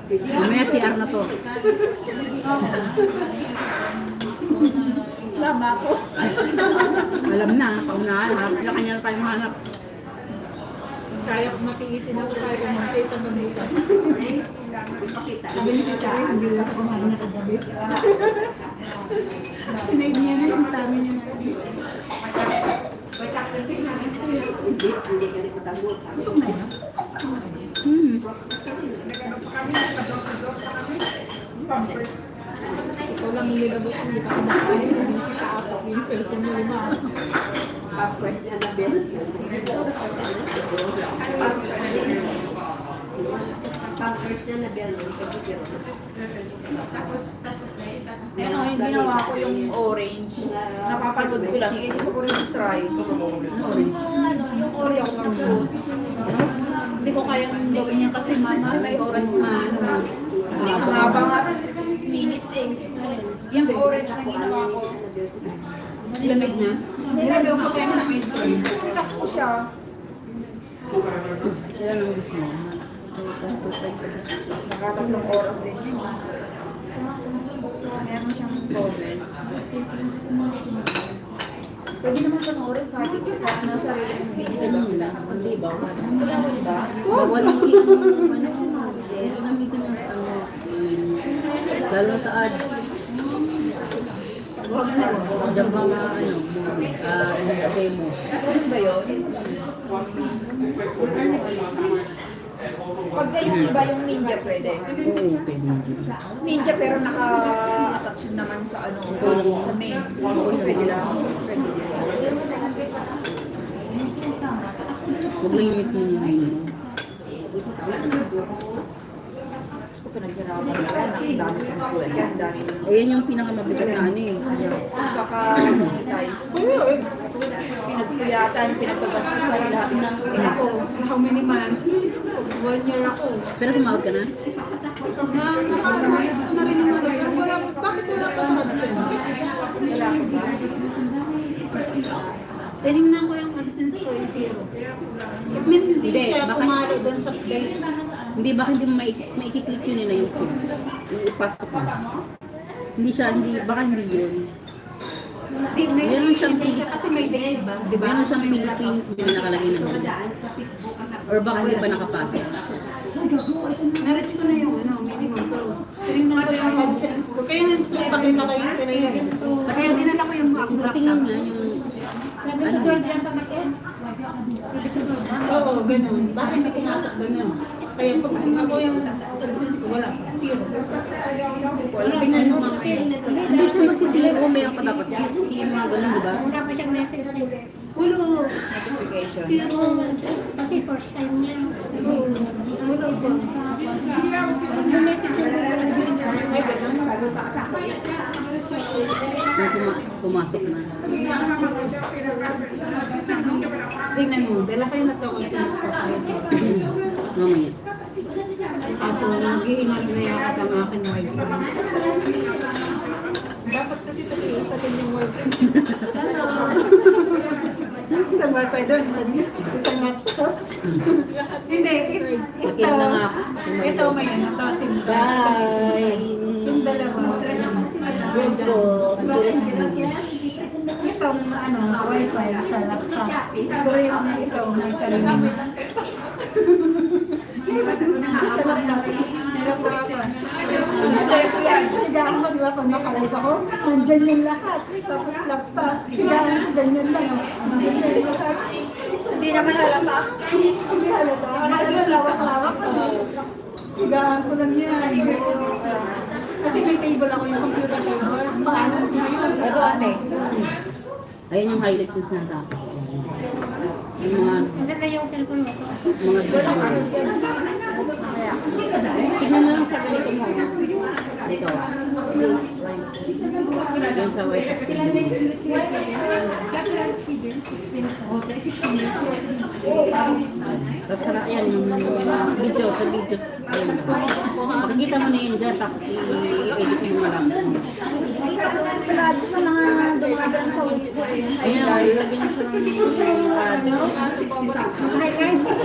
Mamaya si na to. Sama ako. Alam na, paunahan. Hanap na kanya na tayo mahanap. Kaya ko matiisin ako kaya umantay sa manuka. Sabi ni Tita, hindi lang ako kumain na kagabi. Sinaid niya na yung tami niya na. Busog na yun? Ikaw lang nililabas kung hindi ka kumakain. Hindi si Kaapap yung cellphone mo lima. Pampers na nabil. Pampers na nabil. Ano, yung ginawa ko yung orange. Napapanood ko lang. Hindi ko rin try. Orange. Yung orange na fruit. Hindi ko kayang gawin yan kasi may oras na. Hindi ko haba nga 6 minutes eh. Yung orange na ginawa ko. Lamig na. Nilagaw ko kayo na may stories. Kasi ko siya. Yan ang gusto mo. Nakatatlong oras din yun. Meron siyang comment. Pwede naman sa orange kahit ito sa sarili ng video, diba? Hindi ba? Bawal ba? Bawal mo yung ano si Mabel. Namitin ng ano. Lalo sa ads. Huwag na. Diyan ba nga ano, demo. Ano ba yun? Pag yung iba yung ninja pwede. Oo, pwede. Ninja pero naka-attach naman sa ano, sa main. Pwede lang. Pwede din. Huwag lang yung mismo yung main mo. Gusto ko pinaghirapan na yan. Ang dami kong kulay. Ang dami. Ayan yung pinakamabigat na ano eh. Kaka-monetize. Pinagpuyatan, pinagpagastusan lahat ng ako. How many months? 1 year ako. Pero sumahod ka na? Nakakahit na rin naman. Bakit wala ka sa AdSense? Wala ko ba? Tinignan ko yung AdSense ko ay zero. It means hindi Hindi, siya baka- pumalo doon sa play. Hindi, baka hindi mo maikiklik yun na YouTube. Ipasok mo. Hindi siya, baka hindi yun. Meron siyang Kasi may day, ba? Di ba? Meron siyang Philippines, may nakalagay na doon. Or baka iba nakapasok. Narit ko na yung ano, minimum ko. Tinignan ko yung AdSense ko. Kaya nagpakita kayo yung tinignan. Kaya dinala ko yung MacBook. Tingnan nga yung... Sabi ko 12 lang kapatid. Sabi ko 12 lang. Oo, ganun. Bakit hindi pumasok ganun? Kaya pag tingnan ko yung AdSense ko, wala. Zero. Tingnan mo mamaya. Hindi siya magsisili kung mayroon pa dapat. Hindi yung mga ganun, di ba? Wala pa siyang message eh. Ulo. Notification. Zero. Kasi first time niya. Oo. Ulo ba? May message yung AdSense. Ay, ganun. Yung pumasok na. Tingnan mo. Dala kayo na ito kung sino ko tayo sa Mamaya. kaso nag-iingat na yakap ang aking wifi. Dapat kasi isa din yung wifi. Isang wifi doon, isang laptop. Hindi, Akin na nga ako. ito may ano, to, SIM card. Bye! Yung dalawa. Good po. Itong ano, wifi sa laptop. Pero yung ito, may sarili. Sa laptop. Hirap na ako. Higaan ko, di ba, pag nakalive ako, nandyan yung lahat. Tapos laptop, higaan ko, ganyan lang. Hindi naman halata. Hindi halata. Halata, lawak-lawak ko. Higaan ko lang yan. Kasi may table ako yung computer table. Paano ngayon? Ito ate. Ayan yung highlights na sinasabi. Yung mga... Kasi na yung cellphone mo. mga tignan mo lang sa ganito mo. Dito. Yung sa white tapos sara yan yung video sa videos. Ayun. Makikita mo na yun dyan tapos i-edit mo na lang. Palagi sa mga dumadaan sa ulit ko eh. Ayan, ilagay nyo siya ng